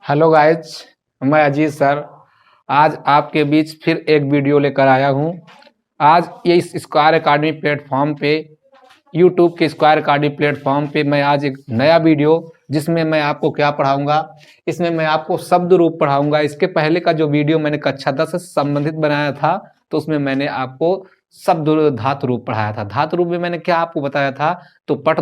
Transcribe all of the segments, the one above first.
Hello guys, मैं Ajit sir आज आपके बीच फिर एक वीडियो लेकर आया हूं। आज ये इस स्क्वायर अकाडमी प्लेटफॉर्म पे, यूट्यूब के स्क्वायर अकाडमी प्लेटफॉर्म पे मैं आज एक नया वीडियो जिसमें मैं आपको क्या पढ़ाऊंगा, इसमें मैं आपको शब्द रूप पढ़ाऊंगा। इसके पहले का जो वीडियो मैंने कक्षा 10 से संबंधित बनाया था तो उसमें मैंने आपको शब्द धातु रूप पढ़ाया था। धातु रूप में मैंने क्या आपको बताया था, तो पट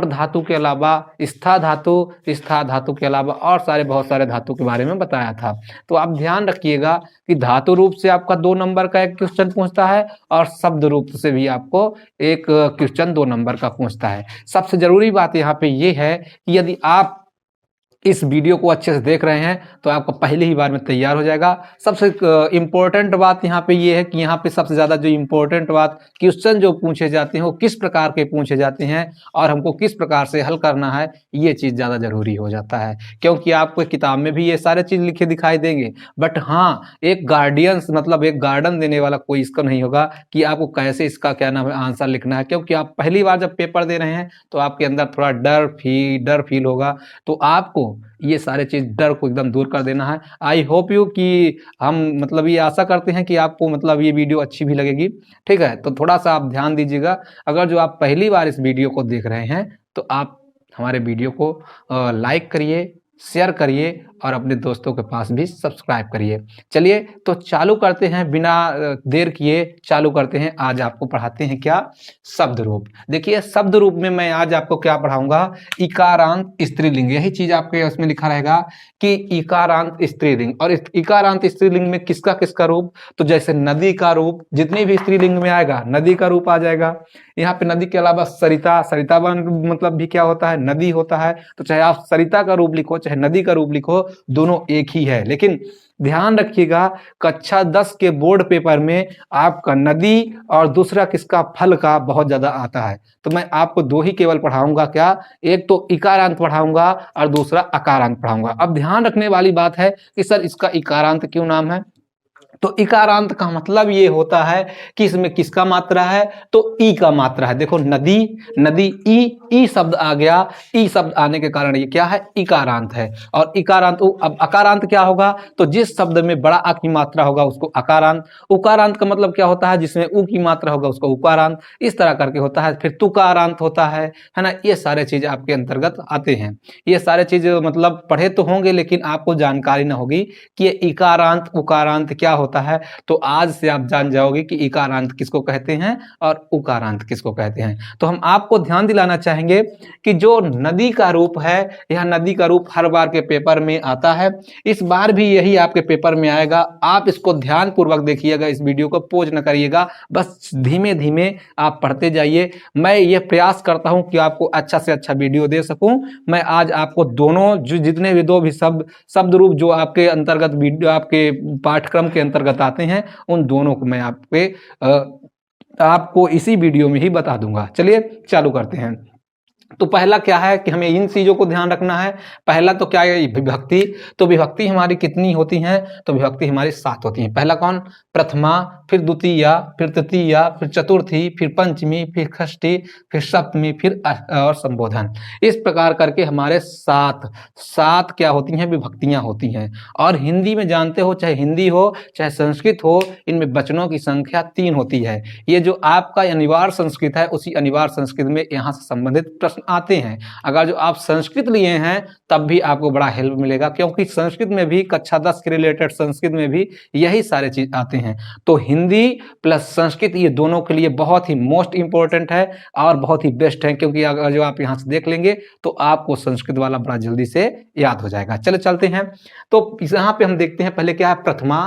धातु के अलावा स्था धातु के अलावा और बहुत सारे धातु के बारे में बताया था। तो आप ध्यान रखिएगा कि धातु रूप से आपका 2 नंबर का एक क्वेश्चन पूछता है और शब्द रूप से भी आपको एक क्वेश्चन 2 नंबर का पूछता है। सबसे जरूरी बात यहाँ पे ये है कि यदि आप इस वीडियो को अच्छे से देख रहे हैं तो आपको पहले ही बार में तैयार हो जाएगा। सबसे इम्पोर्टेंट बात यहाँ पे ये है कि यहाँ पे सबसे ज़्यादा जो इम्पोर्टेंट बात, क्वेश्चन जो पूछे जाते हैं वो किस प्रकार के पूछे जाते हैं और हमको किस प्रकार से हल करना है, ये चीज़ ज़्यादा जरूरी हो जाता है। क्योंकि आपको किताब में भी ये सारे चीज़ लिखे दिखाई देंगे, बट हाँ, एक गार्डियंस मतलब एक गार्डन देने वाला कोई इसका नहीं होगा कि आपको कैसे इसका क्या नाम है आंसर लिखना है। क्योंकि आप पहली बार जब पेपर दे रहे हैं तो आपके अंदर थोड़ा डर फील होगा, तो आपको ये सारे चीज डर को एकदम दूर कर देना है। आई होप यू कि हम मतलब ये आशा करते हैं कि आपको मतलब ये वीडियो अच्छी भी लगेगी। ठीक है, तो थोड़ा सा आप ध्यान दीजिएगा। अगर जो आप पहली बार इस वीडियो को देख रहे हैं तो आप हमारे वीडियो को लाइक करिए, शेयर करिए और अपने दोस्तों के पास भी सब्सक्राइब करिए। चलिए तो चालू करते हैं, बिना देर किए चालू करते हैं। आज आपको पढ़ाते हैं क्या, शब्द रूप। देखिए शब्द रूप में मैं आज आपको क्या पढ़ाऊंगा, इकारांत स्त्रीलिंग। यही चीज आपके उसमें लिखा रहेगा कि इकारांत स्त्रीलिंग। और इकारांत स्त्रीलिंग में किसका किसका रूप, तो जैसे नदी का रूप जितनी भी स्त्रीलिंग में आएगा नदी का रूप आ जाएगा। यहाँ पे नदी के अलावा सरिता मतलब भी क्या होता है, नदी होता है। तो चाहे आप सरिता का रूप लिखो चाहे नदी का रूप लिखो, दोनों एक ही है। लेकिन ध्यान रखिएगा कक्षा 10 के बोर्ड पेपर में आपका नदी और दूसरा किसका, फल का बहुत ज्यादा आता है। तो मैं आपको 2 ही केवल पढ़ाऊंगा, क्या, एक तो इकारांत पढ़ाऊंगा और दूसरा अकारांत पढ़ाऊंगा। अब ध्यान रखने वाली बात है कि सर इसका इकारांत क्यों नाम है, तो इकारांत का मतलब ये होता है कि इसमें किसका मात्रा है, तो ई का मात्रा है। देखो नदी ई शब्द आ गया, ई शब्द आने के कारण ये क्या है, इकारांत है। और इकारांत अब अकारांत क्या होगा, तो जिस शब्द में बड़ा आ की मात्रा होगा उसको अकारांत। उकारांत का मतलब क्या होता है, जिसमें उ की मात्रा होगा उसको उकारांत। इस तरह करके होता है। फिर तुकारांत होता है ना। ये सारे चीज आपके अंतर्गत आते हैं। ये सारे चीज मतलब पढ़े तो होंगे लेकिन आपको जानकारी ना होगी कि ये इकारांत उकारांत क्या होता है। तो आज से आप जान जाओगे कि इकारांत किसको कहते हैं और उकारांत किसको कहते हैं। तो हम आपको ध्यान दिलाना चाहेंगे कि जो नदी का रूप है, यह नदी का रूप हर बार के पेपर में आता है। इस बार भी यही आपके पेपर में आएगा। आप इसको ध्यान पूर्वक देखिएगा, इस वीडियो को पोज न करिएगा, बस धीमे धीमे आप पढ़ते जाइए। मैं ये प्रयास करता हूं कि आपको अच्छा से अच्छा वीडियो दे सकूं। मैं आज आपको दोनों जितने भी 2 भी शब्द रूप जो आपके अंतर्गत वीडियो आपके पाठ्यक्रम के अंतर्गत आते हैं, उन दोनों को मैं आपको इसी वीडियो में ही बता दूंगा। चलिए चालू करते हैं। तो पहला क्या है कि हमें इन चीजों को ध्यान रखना है। पहला तो क्या है, विभक्ति। तो विभक्ति हमारी कितनी होती हैं, तो विभक्ति हमारी 7 होती हैं। पहला कौन, प्रथमा, फिर द्वितीया, फिर तृतीया, फिर चतुर्थी, फिर पंचमी, फिर षष्ठी, फिर सप्तमी, फिर और संबोधन। इस प्रकार करके हमारे 7 क्या होती हैं, विभक्तियां होती हैं। और हिंदी में जानते हो, चाहे हिंदी हो चाहे संस्कृत हो, इनमें वचनों की संख्या 3 होती है। ये जो आपका अनिवार्य संस्कृत है, उसी अनिवार्य संस्कृत में यहाँ से संबंधित प्रश्न आते हैं। अगर जो आप संस्कृत लिए हैं तब भी आपको बड़ा हेल्प मिलेगा, क्योंकि संस्कृत में भी कक्षा 10 के रिलेटेड संस्कृत में भी यही सारे चीज आते हैं। तो हिंदी प्लस संस्कृत ये दोनों के लिए बहुत ही मोस्ट इंपॉर्टेंट है और बहुत ही बेस्ट है, क्योंकि अगर जो आप यहाँ से देख लेंगे तो आपको संस्कृत वाला बड़ा जल्दी से याद हो जाएगा। चले चलते हैं। तो यहाँ पे हम देखते हैं पहले क्या है, प्रथमा,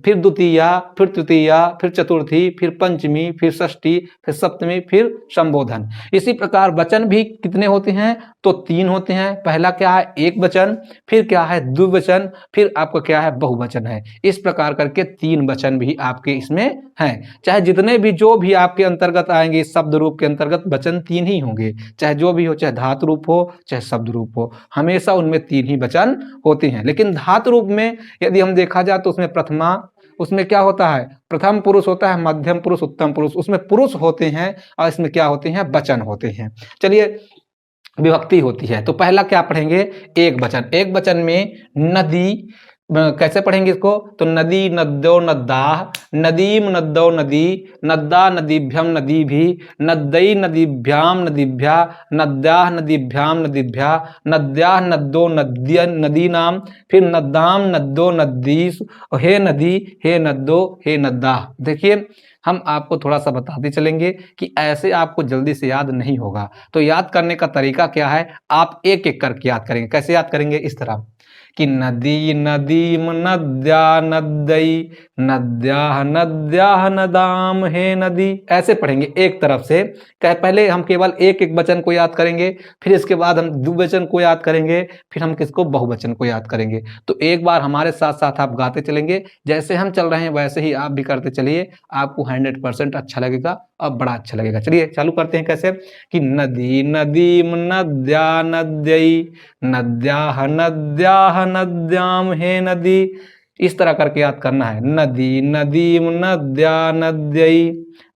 फिर द्वितीया, फिर तृतीया, फिर चतुर्थी, फिर पंचमी, फिर षष्ठी, फिर सप्तमी, फिर संबोधन। इसी प्रकार वचन भी कितने होते हैं, तो 3 होते हैं। पहला क्या है, एक वचन, फिर क्या है द्विवचन, फिर आपका क्या है बहुवचन है। इस प्रकार करके 3 वचन भी आपके इसमें हैं। चाहे जितने भी जो भी आपके अंतर्गत आएंगे इस शब्द रूप के अंतर्गत वचन 3 ही होंगे, चाहे जो भी हो, चाहे धातु रूप हो चाहे शब्द रूप हो, हमेशा उनमें 3 ही वचन होते हैं। लेकिन धातु रूप में यदि हम देखा जाए तो उसमें प्रथमा, उसमें क्या होता है, प्रथम पुरुष होता है, मध्यम पुरुष, उत्तम पुरुष, उसमें पुरुष होते हैं और इसमें क्या होते हैं, वचन होते हैं। चलिए विभक्ति होती है, तो पहला क्या पढ़ेंगे, एक वचन। एक वचन में नदी, कैसे पढ़ेंगे इसको, तो नदी नद्यो नद्दाह, नदीम नद्दो नदी, नद्दा नदीभ्यम नदीभि, नद्दई नदीभ्याम नदीभ्या, नद्याह नदीभ्याम नदीभ्या, नद्याह नद्दो नद्य नदीनाम, फिर नद्दाम नद्दो नद्दीस, हे नदी हे नद्दो हे नद्दाह। देखिए हम आपको थोड़ा सा बताते चलेंगे कि ऐसे आपको जल्दी से याद नहीं होगा। तो याद करने का तरीका क्या है, आप एक एक करके याद करेंगे। कैसे याद करेंगे, इस तरह कि नदी नदीम नद्या नद्दई, नद्याह नद्याह नदाम, हे नदी, ऐसे पढ़ेंगे एक तरफ से। पहले हम केवल एक एक वचन को याद करेंगे, फिर इसके बाद हम द्विवचन को याद करेंगे, फिर हम किसको, बहुवचन को याद करेंगे। तो एक बार हमारे साथ साथ आप गाते चलेंगे, जैसे हम चल रहे हैं वैसे ही आप भी करते चलिए, आपको 100% अच्छा लगेगा और बड़ा अच्छा लगेगा। चलिए चालू करते हैं। कैसे कि नदी नदीम नद्या नद्यई, नद्याह नद्याह नद्याम, हे नदी, इस तरह करके याद करना है। नदी नदीम नद्या नद्यई,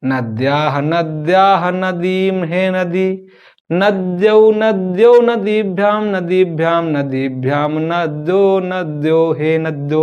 नद्याह नद्याह नदीम, हे नदी, नद्यौ नद्यो नदीभ्याम नदीभ्याम नदीभ्याम, नद्यो नद्यो हे नद्यो।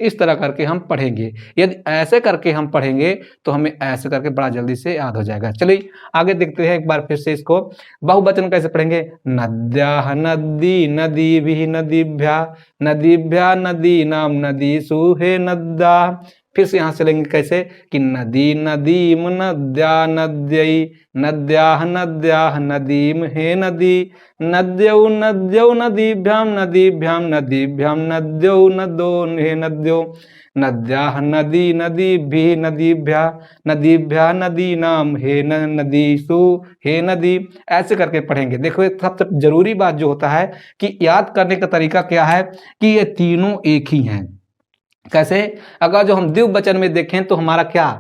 इस तरह करके हम पढ़ेंगे। यदि ऐसे करके हम पढ़ेंगे तो हमें ऐसे करके बड़ा जल्दी से याद हो जाएगा। चलिए आगे देखते हैं एक बार फिर से इसको। बहुवचन कैसे पढ़ेंगे, नद्याह नदी नदीभिः नदीभ्या, नदीभ्या नदीनाम नदीषु, हे नद्दा। फिर से यहां से लेंगे कैसे कि नदी नदीम नद्या नद्यई, नद्याह नद्याह नदीम, हे नदी, नद्यौ नद्यौ नदीभ्याम नदीभ्याम नदीभ्याम, नद्यौ नदो हे नद्यो, नद्याह नदी नदीभिः नदीभ्या, नदीभ्या नदीनाम, हे नदीषु, हे नदी। ऐसे करके पढ़ेंगे। देखो सबसे जरूरी बात जो होता है कि याद करने का तरीका क्या है कि ये तीनों एक ही हैं। कैसे, अगर जो हम द्विवचन में देखें तो हमारा क्या,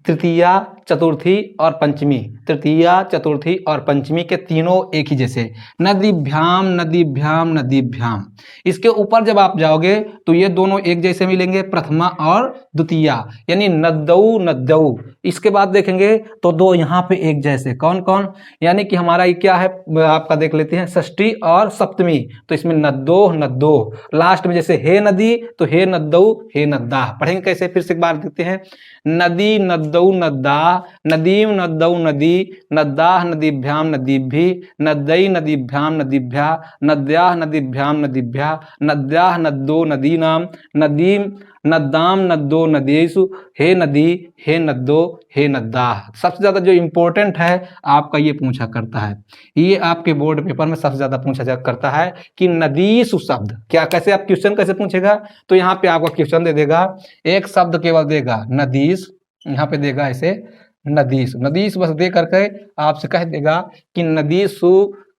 तृतीया चतुर्थी और पंचमी, तृतीया चतुर्थी और पंचमी के तीनों एक ही जैसे, नदीभ्याम नदीभ्याम नदीभ्याम। इसके ऊपर जब आप जाओगे तो ये दोनों एक जैसे मिलेंगे, प्रथमा और द्वितीया, यानी नद्दऊ नद्दऊ। इसके बाद देखेंगे तो दो यहाँ पे एक जैसे, कौन कौन, यानी कि हमारा ये क्या है, आपका देख लेते हैं, षष्ठी और सप्तमी, तो इसमें नद्दो नद्दो। लास्ट में जैसे हे नदी तो हे नद्दऊ हे नद्दाह। पढ़ेंगे कैसे, फिर से एक बार देखते हैं। नदी नद्दऊ नद्दाह, नदीम नद्दऊ नदी, नद्दाह नदीभ्याम नदीभि, नद्दई नदीभ्याम नदीभ्या, नद्याह नदीभ्याम नदीभ्या, नद्याह नद्दो नदीनाम, नदीम नद्दाम नद्दो नदीसु, हे नदी हे नद्दो हे नद्दाह। सबसे ज्यादा जो इम्पोर्टेंट है आपका ये पूछा करता है, ये आपके बोर्ड पेपर में सबसे ज्यादा पूछा करता है कि नदीसु शब्द क्या, कैसे आप क्वेश्चन कैसे पूछेगा, तो यहाँ पे आपका क्वेश्चन दे देगा, एक शब्द केवल देगा नदीस, यहाँ पे देगा ऐसे नदीस, नदीस बस दे करके आपसे कह देगा कि नदीसु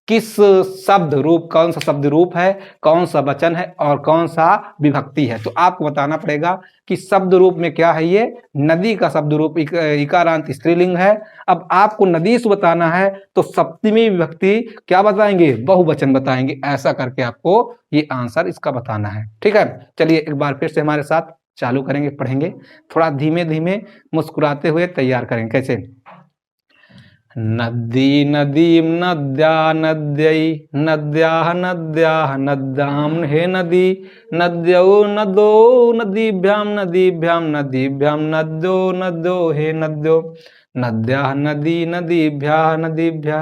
किस शब्द रूप, कौन सा शब्द रूप है, कौन सा वचन है और कौन सा विभक्ति है। तो आपको बताना पड़ेगा कि शब्द रूप में क्या है, ये नदी का शब्द रूप इकारांत स्त्रीलिंग है। अब आपको नदीस बताना है तो सप्तमी विभक्ति क्या बताएंगे, बहुवचन बताएंगे। ऐसा करके आपको ये आंसर इसका बताना है। ठीक है, चलिए एक बार फिर से हमारे साथ चालू करेंगे, पढ़ेंगे, थोड़ा धीमे धीमे मुस्कुराते हुए तैयार करेंगे। कैसे, नदी नदीम नद्या नद्यई, नद्याह नद्याह नद्याम, हे नदी, नद्यौ नदो नदीभ्याम नदीभ्याम नदीभ्याम, नद्यो नद्यो हे नद्यो, नद्याह नदी नदीभ्या नदीभ्या,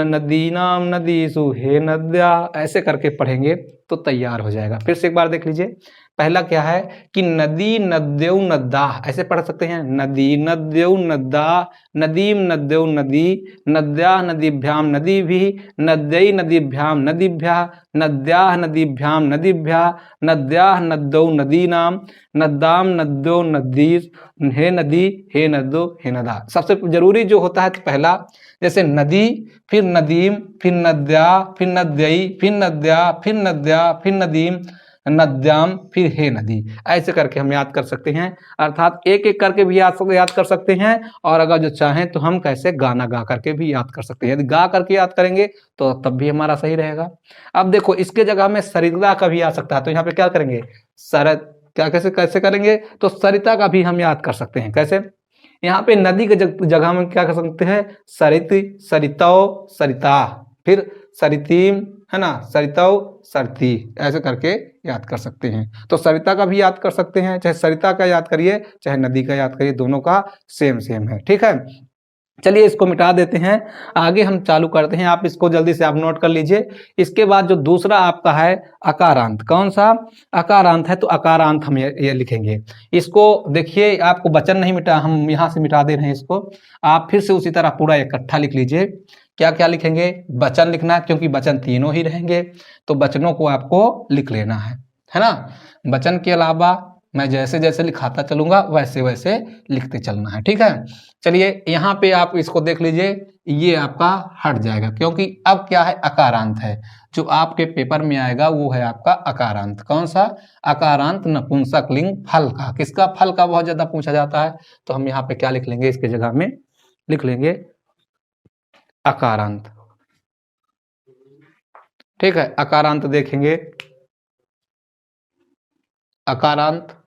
नदीनाम नदीसु, हे नद्या। ऐसे करके पढ़ेंगे तो तैयार हो जाएगा। फिर से एक बार देख लीजिए। पहला क्या है कि नदी नद्यौ नद्दाह, ऐसे पढ़ सकते हैं, नदी नद्यौ नद्दाह, नदीम नद्यौ नदी, नद्याह नदीभ्याम नदीभिः, नद्यई नदीभ्याम नदीभ्या, नद्याह नदीभ्याम नदीभ्या, नद्याह नद्यौ नदीनाम, नद्दाम नद्यो नदीस, हे नदी हे नद्दो हे नदा। सबसे जरूरी जो होता है तो पहला, जैसे नदी, फिर नदीम, फिर नद्या, फिर नद्यई, फिर नद्या, फिर नद्या, फिर नदीम, नद्याम, फिर हे नदी। ऐसे करके हम याद कर सकते हैं, अर्थात एक एक करके भी याद कर सकते हैं, और अगर जो चाहें तो हम कैसे गाना गा करके भी याद कर सकते हैं। यदि गा करके याद करेंगे तो तब भी हमारा सही रहेगा। अब देखो इसके जगह में सरिता का भी आ सकता है, तो यहाँ पे क्या करेंगे, सरत क्या कैसे कैसे करेंगे, तो सरिता का भी हम याद कर सकते हैं। कैसे, यहाँ पे नदी के जगह में क्या कर सकते हैं, सरित, सरितौ, सरिता, फिर सरितीम, है ना, सरितौ, सरती, ऐसे करके याद कर सकते हैं। तो सरिता का भी याद कर सकते हैं, चाहे सरिता का याद करिए चाहे नदी का याद करिए, दोनों का सेम सेम है। ठीक है, चलिए इसको मिटा देते हैं, आगे हम चालू करते हैं। आप इसको जल्दी से आप नोट कर लीजिए। इसके बाद जो दूसरा आपका है अकारांत, कौन सा अकारांत है, तो अकारांत हम ये लिखेंगे। इसको देखिए, आपको वचन नहीं मिटा, हम यहाँ से मिटा दे रहे हैं इसको, आप फिर से उसी तरह पूरा इकट्ठा लिख लीजिए। क्या क्या लिखेंगे, वचन लिखना है, क्योंकि वचन तीनों ही रहेंगे, तो वचनों को आपको लिख लेना है ना। वचन के अलावा मैं जैसे जैसे लिखाता चलूंगा वैसे वैसे लिखते चलना है। ठीक है, चलिए यहाँ पे आप इसको देख लीजिए, ये आपका हट जाएगा, क्योंकि अब क्या है, अकारांत है। जो आपके पेपर में आएगा वो है आपका अकारांत। कौन सा, अकारांत नपुंसक लिंग फल का। किसका, फल का बहुत ज्यादा पूछा जाता है, तो हम यहाँ पे क्या लिख लेंगे, इसके जगह में लिख लेंगे अकारांत। ठीक है, अकारांत देखेंगे, अकारांत,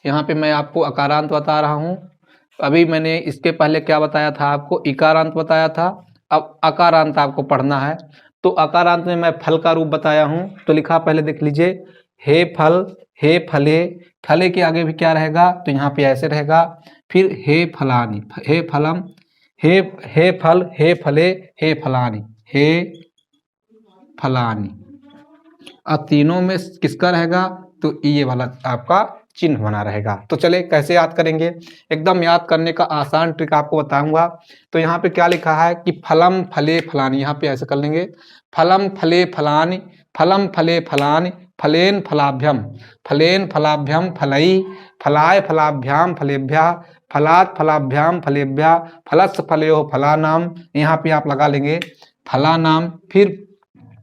यहाँ पे मैं आपको अकारांत बता रहा हूँ। अभी मैंने इसके पहले क्या बताया था आपको, इकारांत बताया था, अब अकारांत आपको पढ़ना है। तो अकारांत में मैं फल का रूप बताया हूँ, तो लिखा पहले देख लीजिए, हे फल, हे फले, फले के आगे भी क्या रहेगा, तो यहाँ पे ऐसे रहेगा, फिर हे फलानी, हे फलम, हे फल, हे फले, हे फलानी, हे फलानी। अब तीनों में किसका रहेगा, तो ये वाला आपका चिन्ह बना रहेगा। तो चले कैसे याद करेंगे, एकदम याद करने का आसान ट्रिक आपको बताऊंगा। तो यहाँ पे क्या लिखा है कि फलम फले फलानी, यहाँ पे ऐसे कर लेंगे, फलम फले फलानी, फलम फले फलानी, फलेन फलाभ्यम, फलेन फलाभ्यम फलई, फलाय फलाभ्याम फलेभ्या, फलात फलाभ्याम फलेभ्या, फलस फलयो फलानाम, यहाँ पे आप लगा लेंगे फलानाम, फिर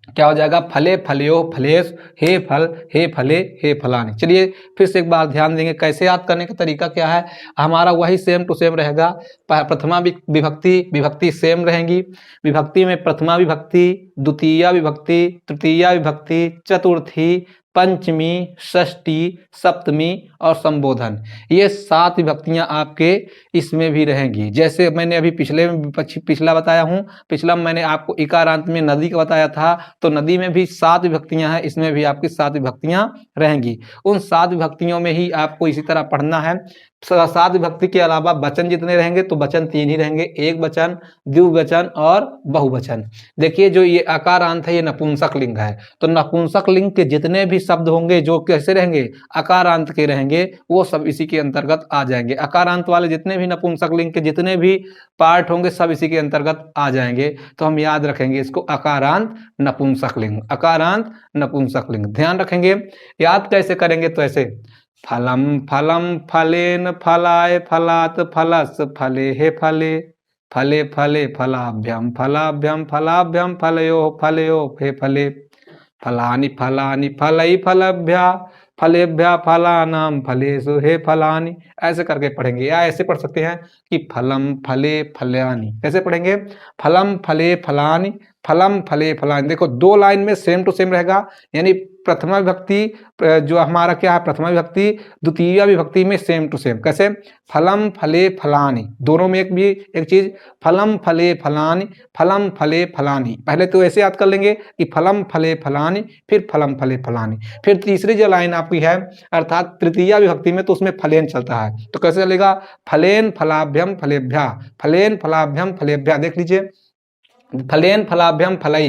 क्या हो जाएगा, फले फलयो फलेश, हे फल, हे फले, हे फलाने। चलिए फिर से एक बार ध्यान देंगे, कैसे याद करने का तरीका क्या है, हमारा वही सेम टू सेम रहेगा। प्रथमा विभक्ति सेम रहेंगी, विभक्ति में प्रथमा विभक्ति, द्वितीय विभक्ति, तृतीया विभक्ति, चतुर्थी, पंचमी, षष्ठी, सप्तमी और संबोधन, ये 7 विभक्तियां आपके इसमें भी रहेंगी। जैसे मैंने अभी पिछला बताया हूं, पिछला मैंने आपको इकारांत में नदी का बताया था, तो नदी में भी 7 विभक्तियां हैं, इसमें भी आपकी 7 विभक्तियां रहेंगी। उन 7 विभक्तियों में ही आपको इसी तरह पढ़ना है। 7 विभक्ति के अलावा वचन जितने रहेंगे, तो वचन 3 ही रहेंगे, एक वचन, द्विवचन और बहुवचन। देखिए जो ये अकारांत है, ये नपुंसक लिंग है, तो नपुंसक लिंग के जितने भी शब्द होंगे जो कैसे रहेंगे, अकारांत के रहेंगे, वो सब इसी के अंतर्गत आ जाएंगे। अकारांत वाले जितने भी नपुंसक लिंग के जितने भी पार्ट होंगे, सब इसी के अंतर्गत आ जाएंगे। तो हम याद रखेंगे इसको, अकारांत नपुंसक लिंग, अकारांत नपुंसक लिंग, ध्यान रखेंगे। याद कैसे करेंगे, तो ऐसे, फलम फलम फलेन फलाय फलात फलस फले हे फले, फले फले फलाभ्यम फलाभ्यम फलाभ्यम फलयो फलयो हे फले, फलानि फलानि फलई फलभ्या फलेभ्या फलानाम फलेषु हे फलानि। ऐसे करके पढ़ेंगे, या ऐसे पढ़ सकते हैं कि फलम फले फलानि। कैसे पढ़ेंगे, फलम फले फलानि, फलम फले फलानि। देखो 2 लाइन में सेम टू सेम रहेगा, यानी प्रथमा विभक्ति जो हमारा क्या है, प्रथमा विभक्ति द्वितीय विभक्ति में सेम टू सेम। कैसे, फलम फले फलानि, दोनों में एक चीज, फलम फले फलानि, फलम फले फलानि। पहले तो ऐसे याद कर लेंगे कि फलम फले फलानि, फिर फलम फले फलानि। फिर तीसरी जो लाइन आपकी है, अर्थात तृतीय विभक्ति में, तो उसमें फलेन चलता है, तो कैसे चलेगा, फलेन फलाभ्यम फलेभ्या, फलेन फलाभ्यम फलेभ्या। देख लीजिए, फलेन फलाभ्यम फलई,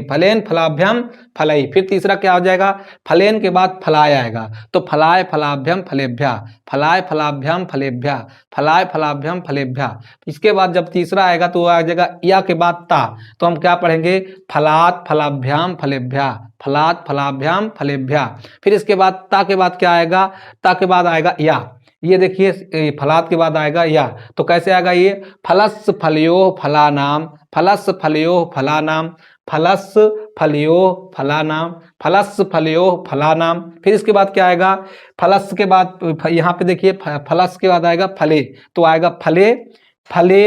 फलेन फलाभ्यम फलई। फिर तीसरा क्या हो जाएगा, फलेन के बाद फलाय आएगा, तो फलाय फलाभ्यम फलेभ्या, फलाय फलाभ्यम फलेभ्या, फलाय फलाभ्यम फलेभ्या। इसके बाद जब तीसरा आएगा तो आ जाएगा या के बाद ता, तो हम क्या पढ़ेंगे, फलात फलाभ्याम फलेभ्या, फलात फलाभ्याम फलेभ्या। फिर इसके बाद ता के बाद क्या आएगा, ता के बाद आएगा या। ये देखिए फलात के बाद आएगा या, तो कैसे आएगा ये, फलस फलयो फलानाम, फलस फलयो फलानाम, फलस फलयो फलानाम, फलस फलयो फलानाम। फिर इसके बाद क्या आएगा, फलस के बाद यहाँ पे देखिए फलस के बाद आएगा फले, तो आएगा फले फले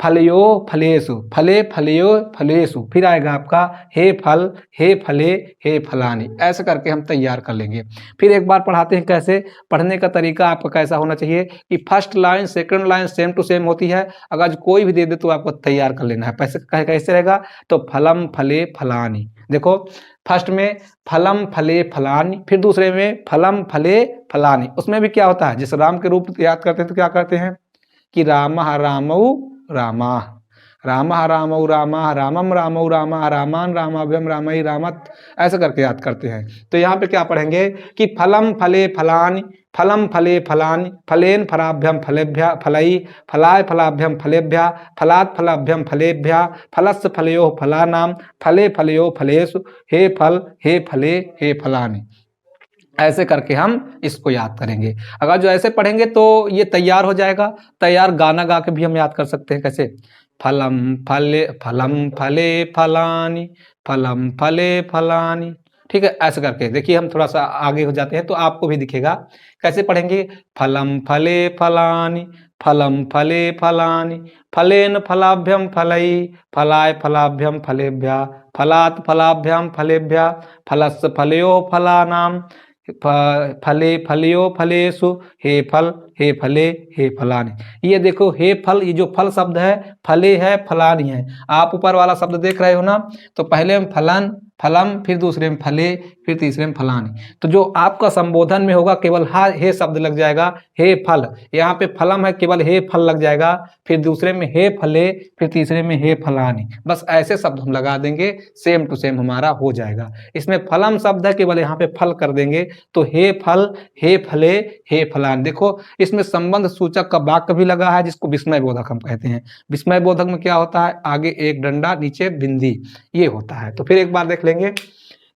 फलयो फलेषु, फले फलयो फलेषु, फिर आएगा आपका हे फल, हे फले, हे फलानी। ऐसे करके हम तैयार कर लेंगे। फिर एक बार पढ़ाते हैं कैसे। पढ़ने का तरीका आपका कैसा होना चाहिए कि first line second line same to same होती है। अगर कोई भी दे दे तो आपको तैयार कर लेना है। कैसे रहेगा तो फलम फले फलानी। देखो फर्स्ट में फलम फले फलानी, फिर दूसरे में फलम फले फलानी। उसमें भी क्या होता है, जिस राम के रूप याद करते हैं तो क्या करते हैं कि रामः रामौ रामा, रामः रामौ रामा, रामम रामौ रामा, रामान रामाभ्यम रामई रामत, ऐसे करके याद करते हैं। तो यहाँ पे क्या पढ़ेंगे कि फलम फले फलानि, फलम फले फलानि, फलेन फलाभ्यम फलेभ्य फलई, फलाय फलाभ्यम फलेभ्य, फलात् फलाभ्यम फलेभ्य, फलस्य फलयो फलानाम, फले फलयो फलेषु, हे फल, हे फले, हे फलानि। ऐसे करके हम इसको याद करेंगे। अगर जो ऐसे पढ़ेंगे तो ये तैयार हो जाएगा। तैयार गाना गा के भी हम याद कर सकते हैं। कैसे फलम फले फलानी, फलम फले फलानी। ठीक है, ऐसे करके देखिए हम थोड़ा सा आगे हो जाते हैं तो आपको भी दिखेगा कैसे पढ़ेंगे। फलम फले फलानी, फलम फले फलानी, फलेन फलाभ्यम फलई, फलाय फलाभ्यम फलेभ्य, फलात् फलाभ्यम फलेभ्य, फलस्य फलयो फलानाम, फले फलयो फलेषु, हे फल, हे फले, हे फलानी। ये देखो हे फल, ये जो फल शब्द है फले है फलानी है। आप ऊपर वाला शब्द देख रहे हो ना, तो पहले में फलन फलम, फिर दूसरे में फले, फिर तीसरे में फलानी। तो जो आपका संबोधन में होगा केवल हे शब्द लग जाएगा, हे फल। यहाँ पे फलम है, केवल हे फल लग जाएगा, फिर दूसरे में हे फले, फिर तीसरे में हे फलानी। बस ऐसे शब्द हम लगा देंगे, सेम टू सेम हमारा हो जाएगा। इसमें फलम शब्द है, केवल यहाँ पे फल कर देंगे तो हे फल, हे फले, हे फलानी। देखो इसमें संबंध सूचक का वाक्य भी लगा है, जिसको विस्मय बोधक हम कहते हैं। विस्मय बोधक में क्या होता है, आगे एक डंडा नीचे बिंदी, ये होता है। तो फिर एक बार देख लेंगे।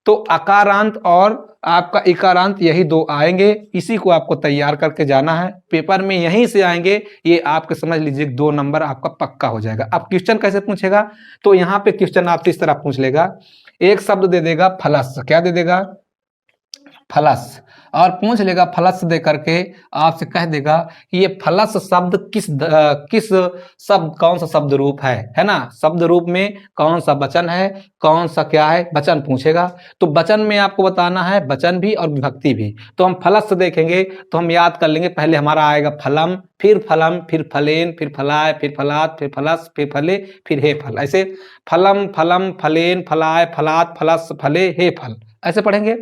तो अकारांत और आपका इकारांत यही दो आएंगे, इसी को आपको तैयार करके जाना है। पेपर में यहीं से आएंगे, ये आपके समझ लीजिए 2 नंबर आपका पक्का हो जाएगा। अब क्वेश्चन कैसे पूछेगा, तो यहाँ पे क्वेश्चन आपसे इस तरह पूछ लेगा। एक शब्द दे देगा फलस, क्या दे देगा फलस, और पूछ लेगा फलस दे करके आपसे कह देगा कि ये फलस शब्द किस शब्द, कौन सा शब्द रूप है ना। शब्द रूप में कौन सा वचन है, कौन सा क्या है, वचन पूछेगा। तो वचन में आपको बताना है वचन भी और विभक्ति भी। तो हम फलस देखेंगे तो हम याद कर लेंगे, पहले हमारा आएगा फलम, फिर फलम, फिर फलेन, फिर फलाय, फिर फलात, फिर फलस, फिर फले, फिर हे फल। ऐसे फलम फलम फलेन फलाय फलात फलस फले हे फल, ऐसे पढ़ेंगे।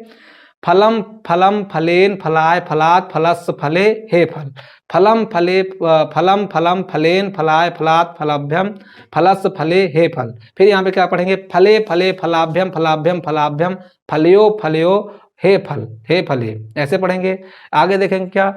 फलम फलम फलेन फलाय फलात फलस फले हे फल, फलम फले फलम फलम फलेन फलाय फलात फलाभ्यम फलस फले हे फल। फिर यहाँ पे क्या पढ़ेंगे, फले फले फलाभ्यम फलाभ्यम फलाभ्यम फलयो फलयो हे फल, हे फले, ऐसे पढ़ेंगे। आगे देखेंगे क्या,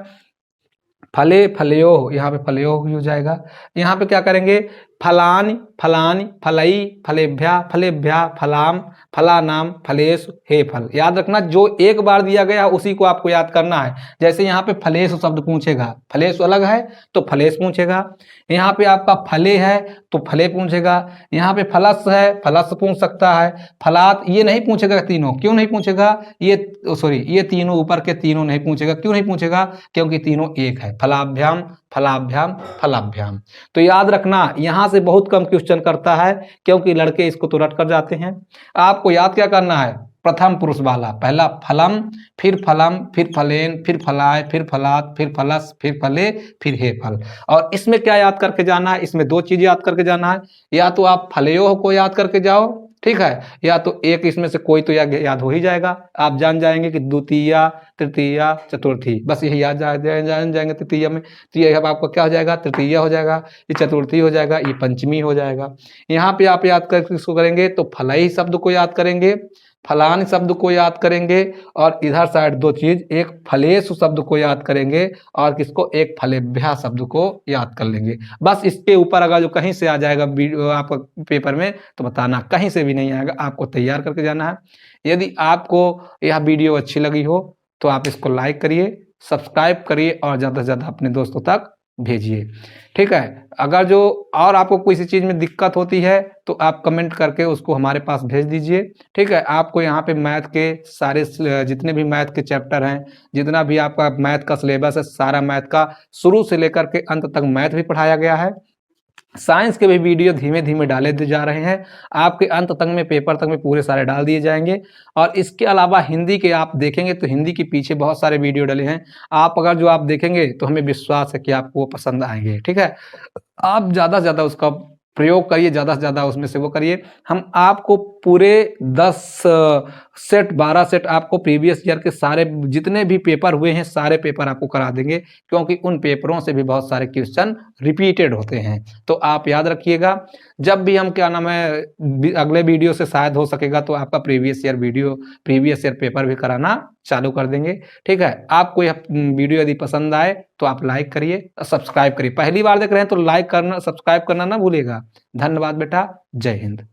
फले फलयो, यहाँ पे फलयो हो जाएगा। यहाँ पे क्या करेंगे, फलानि फलानि फलई फलेभ्या फलेभ्या फलाम फलानाम फलेषु हे फल। याद रखना जो एक बार दिया गया उसी को आपको याद करना है। जैसे यहाँ पे फलेषु शब्द पूछेगा, फलेषु अलग है तो फलेष पूछेगा। यहाँ पे आपका फले है तो फले पूछेगा। यहाँ पे फलस है, फलस पूछ सकता है। फलात ये नहीं पूछेगा तीनों, क्यों नहीं पूछेगा, ये तीनों ऊपर के तीनों नहीं पूछेगा। क्यों नहीं पूछेगा, क्योंकि तीनों एक है, फलाभ्याम फलाभ्याम फलाभ्याम। तो याद रखना यहाँ से बहुत कम क्वेश्चन करता है, क्योंकि लड़के इसको तो रट कर जाते हैं। आपको याद क्या करना है, प्रथम पुरुष वाला, पहला फलम, फिर फलेन, फिर फलाय, फिर फलात, फिर फलस, फिर फले, फिर हे फल। और इसमें क्या याद करके जाना है, इसमें 2 चीज याद करके जाना है। या तो आप फलयो को याद करके जाओ, ठीक है, या तो एक इसमें से कोई तो याद हो ही जाएगा। आप जान जाएंगे कि द्वितीया, तृतीया, चतुर्थी, बस यही याद जान जाएंगे। तृतीया में तो ये अब आपका क्या हो जाएगा, तृतीया हो जाएगा, ये चतुर्थी हो जाएगा, ये पंचमी हो जाएगा। यहाँ पे आप याद कर किसको करेंगे, तो फलई शब्द को याद करेंगे, फलान शब्द को याद करेंगे, और इधर साइड 2 चीज, एक फलेषु शब्द को याद करेंगे और किसको, एक फलेभ्या शब्द को याद कर लेंगे। बस इसके ऊपर अगर जो कहीं से आ जाएगा आपका पेपर में तो बताना, कहीं से भी नहीं आएगा, आपको तैयार करके जाना है। यदि आपको यह वीडियो अच्छी लगी हो तो आप इसको लाइक करिए, सब्सक्राइब करिए और ज़्यादा से ज़्यादा अपने दोस्तों तक भेजिए, ठीक है। अगर जो और आपको किसी चीज़ में दिक्कत होती है तो आप कमेंट करके उसको हमारे पास भेज दीजिए, ठीक है। आपको यहाँ पे मैथ के सारे जितने भी मैथ के चैप्टर हैं, जितना भी आपका मैथ का सिलेबस है, सारा मैथ का शुरू से लेकर के अंत तक मैथ भी पढ़ाया गया है। साइंस के भी वीडियो धीमे धीमे डाले जा रहे हैं, आपके अंत तक में पेपर तक में पूरे सारे डाल दिए जाएंगे। और इसके अलावा हिंदी के आप देखेंगे तो हिंदी के पीछे बहुत सारे वीडियो डले हैं, आप अगर जो आप देखेंगे तो हमें विश्वास है कि आपको वो पसंद आएंगे। ठीक है, आप ज़्यादा से ज़्यादा उसका प्रयोग करिए, ज़्यादा से ज़्यादा उसमें से वो करिए। हम आपको पूरे 10 सेट 12 सेट आपको प्रीवियस ईयर के सारे जितने भी पेपर हुए हैं सारे पेपर आपको करा देंगे, क्योंकि उन पेपरों से भी बहुत सारे क्वेश्चन रिपीटेड होते हैं। तो आप याद रखिएगा, जब भी हम क्या नाम है अगले वीडियो से शायद हो सकेगा तो आपका प्रीवियस ईयर पेपर भी कराना चालू कर देंगे। ठीक है, आपको यह वीडियो यदि पसंद आए तो आप लाइक करिए, सब्सक्राइब करिए। पहली बार देख रहे हैं तो लाइक करना, सब्सक्राइब करना ना भूलिएगा। धन्यवाद बेटा, जय हिंद।